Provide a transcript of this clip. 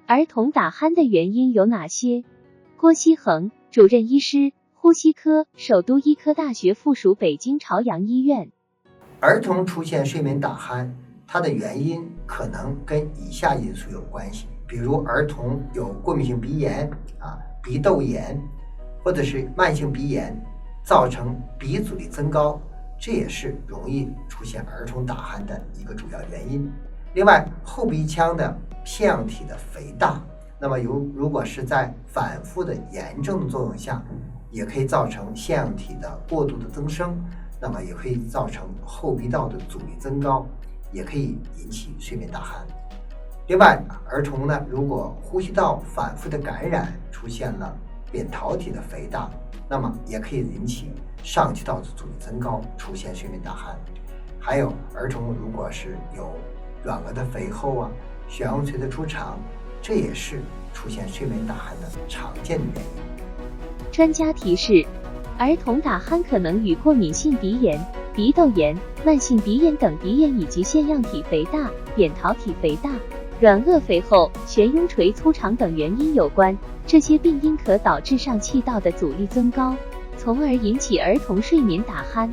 儿童打鼾的原因有哪些？郭希恒，主任医师，呼吸科，首都医科大学附属北京朝阳医院。儿童出现睡眠打鼾，它的原因可能跟以下因素有关系，比如儿童有过敏性鼻炎鼻窦炎，或者是慢性鼻炎，造成鼻阻力增高，这也是容易出现儿童打鼾的一个主要原因。另外，后鼻腔的腺样体的肥大，那么如果是在反复的炎症的作用下，也可以造成腺样体的过度的增生，那么也可以造成后鼻道的阻力增高，也可以引起睡眠打鼾。另外，儿童呢，如果呼吸道反复的感染，出现了扁桃体的肥大，那么也可以引起上气道的阻力增高，出现睡眠打鼾。还有儿童如果是有软腭的肥厚血杨垂的出肠，这也是出现睡眠打鼾的常见的原因。专家提示，儿童打鼾可能与过敏性鼻炎、鼻窦炎、慢性鼻炎等鼻炎以及腺样体肥大、扁桃体肥大、软腭肥厚、悬雍垂粗长等原因有关，这些病因可导致上气道的阻力增高，从而引起儿童睡眠打鼾。